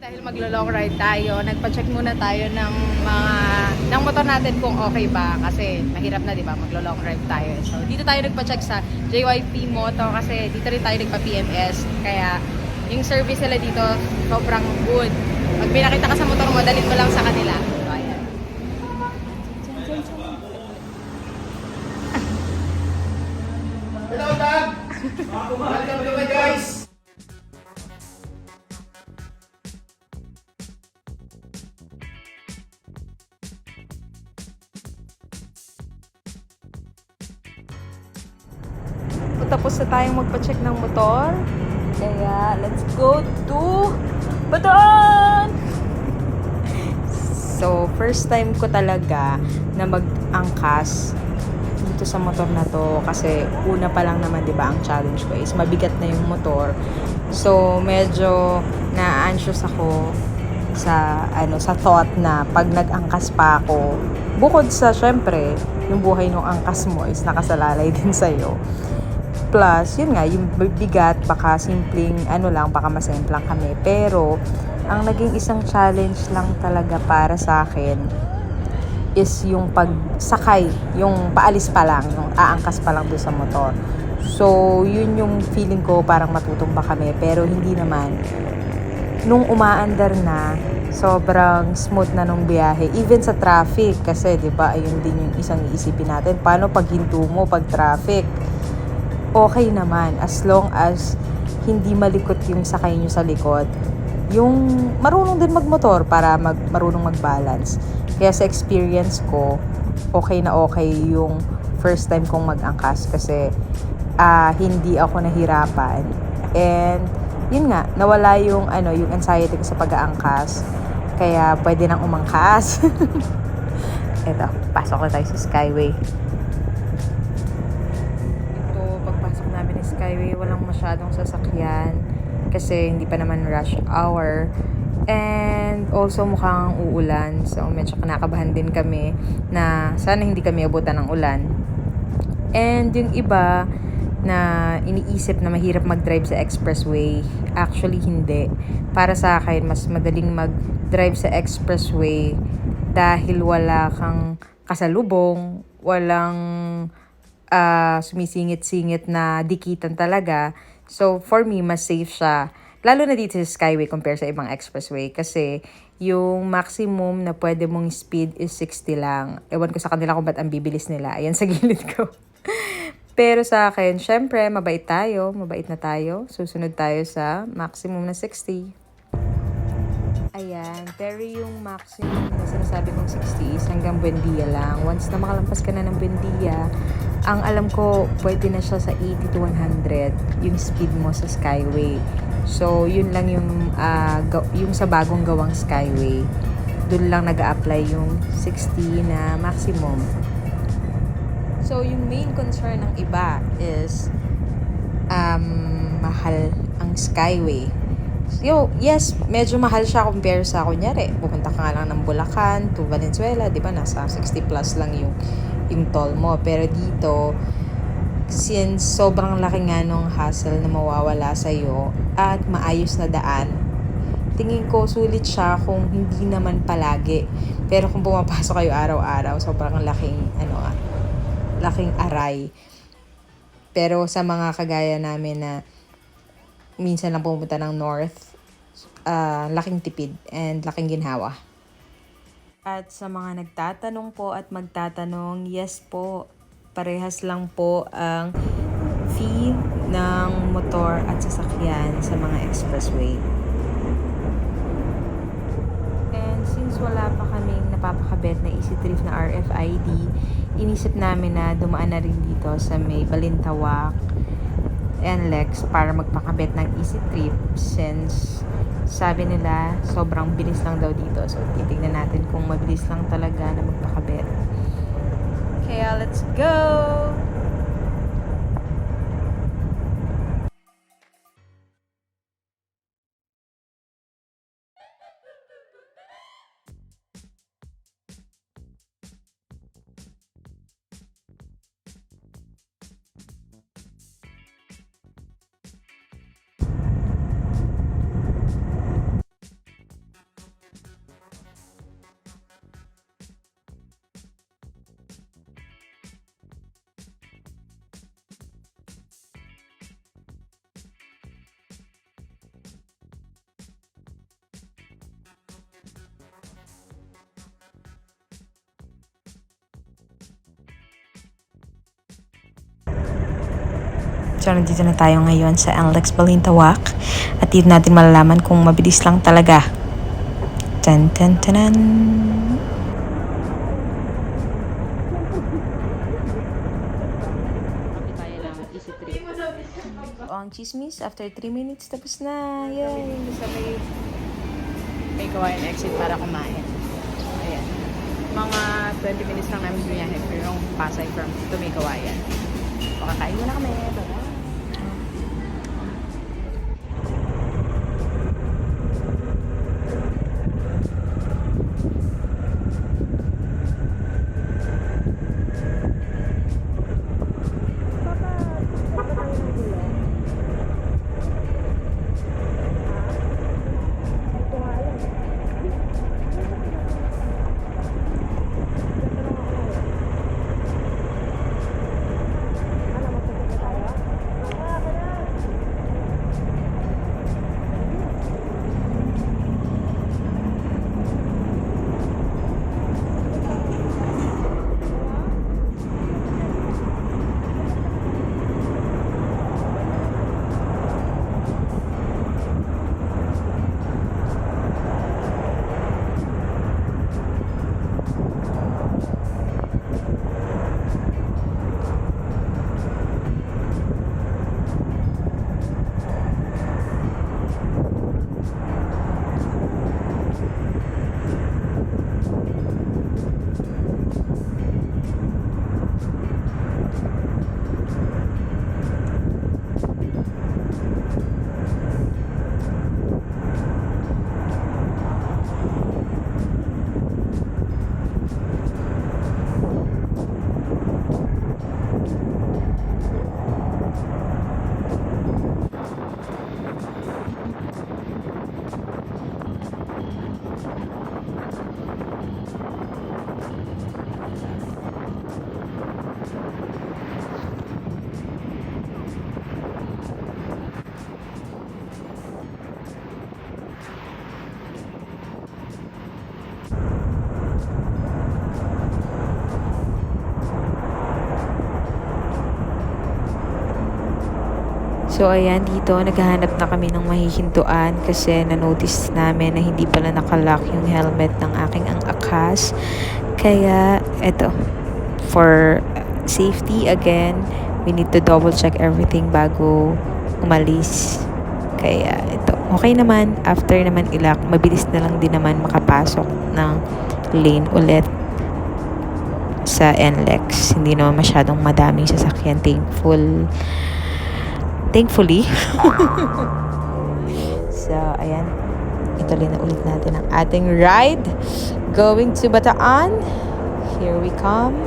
Dahil maglo-long ride tayo, nagpa-check muna tayo ng motor natin kung okay ba kasi mahirap na 'di ba maglo-long ride tayo. So dito tayo nagpa-check sa JYP Moto kasi dito rin tayo nagpa-PMS kaya yung service nila dito sobrang good. Pag may nakita ka sa motor mo, dalhin mo lang sa kanila. So ayan. Hello, Dad! Welcome to my guys! Tapos na tayong magpa-check ng motor. Kaya, let's go to Bataan! So, first time ko talaga na mag-angkas dito sa motor na to. Kasi, una pa lang naman, di ba, ang challenge ko is mabigat na yung motor. So, medyo na-anxious ako sa thought na pag nag-angkas pa ako, bukod sa, syempre, yung buhay ng angkas mo is nakasalalay din sa'yo. Plus, yun nga, yung bigat, baka simpleng, baka masemplang kami. Pero, ang naging isang challenge lang talaga para sa akin is yung pagsakay, yung paalis pa lang, yung aangkas pa lang doon sa motor. So, yun yung feeling ko, parang matutumba kami. Pero, hindi naman. Nung umaandar na, sobrang smooth na nung biyahe. Even sa traffic, kasi, di ba, ayun din yung isang iisipin natin. Paano pag hinto mo, pag traffic? Okay naman as long as hindi malikot yung sakay nyo sa likod. Yung marunong din magmotor para marunong mag-balance. Kaya sa experience ko, okay na okay yung first time kong mag-angkas kasi hindi ako nahirapan. And yun nga, nawala yung anxiety ko sa pag-aangkas. Kaya pwede nang umangkas. Eto, pasok na tayo sa Skyway. Skyway, walang masyadong sasakyan kasi hindi pa naman rush hour and also mukhang uulan, so medyo kinakabahan din kami na sana hindi kami abutan ng ulan. And yung iba na iniisip na mahirap mag-drive sa expressway, actually hindi. Para sa akin, mas madaling mag-drive sa expressway dahil wala kang kasalubong, walang sumisingit-singit na dikitan talaga. So, for me, mas safe siya. Lalo na dito sa Skyway compare sa ibang expressway. Kasi, yung maximum na pwede mong speed is 60 lang. Ewan ko sa kanila kung ba't ang bibilis nila. Ayan sa gilid ko. Pero sa akin, syempre, mabait tayo. Mabait na tayo. Susunod tayo sa maximum na 60. Ayan, pero yung maximum na sinasabi kong 60 is hanggang Buendia lang. Once na makalampas ka na ng Buendia, ang alam ko, pwede na siya sa 80 to 100 yung speed mo sa Skyway. So, yun lang yung sa bagong gawang Skyway. Doon lang nag-a-apply yung 60 na maximum. So, yung main concern ng iba is mahal ang Skyway. Yes, medyo mahal siya compare sa kunyari. Pupunta ka nga lang ng Bulacan to Valenzuela, di ba? Nasa 60 plus lang yung toll mo. Pero dito, since sobrang laki nga nung hassle na mawawala sa'yo at maayos na daan, tingin ko sulit siya kung hindi naman palagi. Pero kung pumapasok kayo araw-araw, sobrang laking aray. Pero sa mga kagaya namin na minsan lang pumunta ng north, laking tipid and laking ginhawa. At sa mga nagtatanong po at magtatanong, yes po, parehas lang po ang fee ng motor at sasakyan sa mga expressway. And since wala pa kaming napapakabit na Easy Trip na RFID, inisip namin na dumaan na rin dito sa may Balintawak NLEX para magpakabit ng Easy Trip since sabi nila sobrang bilis lang daw dito. So, titignan natin kung mabilis lang talaga na magpakabit. Kaya, let's go! So, nandito na tayo ngayon sa NLEX Balintawak. At dito natin malalaman kung mabilis lang talaga. Tan tan tanan! Tayo lang, easy trip. Ang chismis, after 3 minutes, tapos na. Yay! Sa may kawain exit para kumain. Ayan. Mga 20 minutes lang namin biyahe pero yung Pasay from to may kawayan. Makakain muna kami. Bye-bye! So, ayan, dito, naghahanap na kami ng mahihintuan kasi na-notice namin na hindi pala nakalock yung helmet ng aking ang akas. Kaya, eto, for safety, again, we need to double check everything bago umalis. Kaya, ito, okay naman. After naman ilock, mabilis na lang din naman makapasok ng lane ulit sa NLEX. Hindi naman masyadong madaming sasakyan, thankfully. So, ayan. Ituloy na ulit natin ang ating ride. Going to Bataan. Here we come.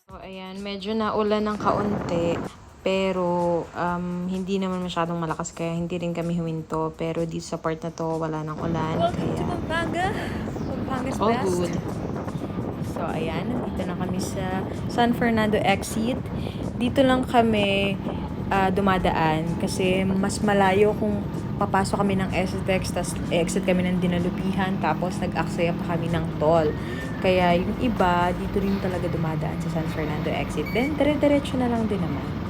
So, ayan, medyo naulan ng kaunti. Pero hindi naman masyadong malakas kaya hindi rin kami huminto. Pero dito sa part na to wala nang ulan. Welcome Kaya to Pampanga. Pampanga's all best. good. So, ayan. Nandito na kami sa San Fernando exit. Dito lang kami dumadaan kasi mas malayo kung papasok kami ng STX, tapos exit kami ng Dinalupihan, tapos nag-aksaya pa kami ng toll. Kaya yung iba, dito rin talaga dumadaan sa San Fernando exit. Then, dire-diretso na lang din naman.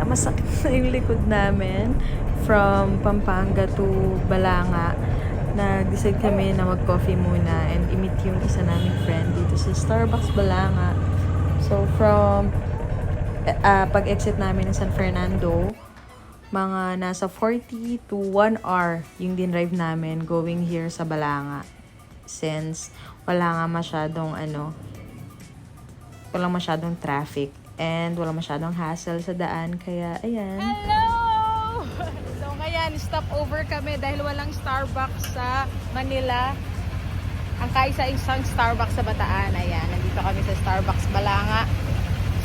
masakit na yung likod namin from Pampanga to Balanga. Nag-decide kami na mag-coffee muna and i-meet yung isa naming friend dito sa Starbucks Balanga. So, from pag-exit namin ng San Fernando, mga nasa 40 to 1 hour yung din-drive namin going here sa Balanga. Since wala masyadong traffic and wala masyadong hassle sa daan. Kaya, ayan. Hello! So ngayon, stop over kami dahil walang Starbucks sa Manila. Ang kaisa-isang Starbucks sa Bataan. Ayan, nandito kami sa Starbucks Balanga.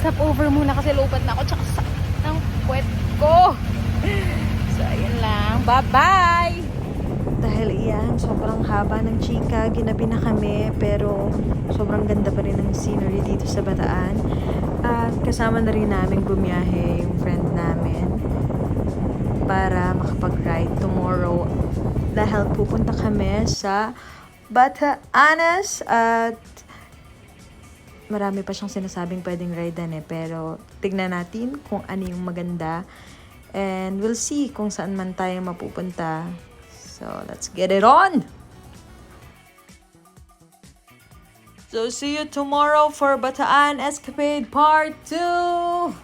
Stop over muna kasi lupat na ako tsaka sakit ng puwet ko. So, ayun lang. Bye-bye! Dahil iyan, sobrang haba ng chika, ginabi na kami, pero sobrang ganda pa rin ng scenery dito sa Bataan. At kasama na rin namin bumiyahe yung friend namin para makapag-ride tomorrow. Dahil pupunta kami sa Batanes at marami pa siyang sinasabing pwedeng ridean pero tignan natin kung ano yung maganda. And we'll see kung saan man tayo mapupunta. So, let's get it on! So, see you tomorrow for Bataan Escapade Part 2!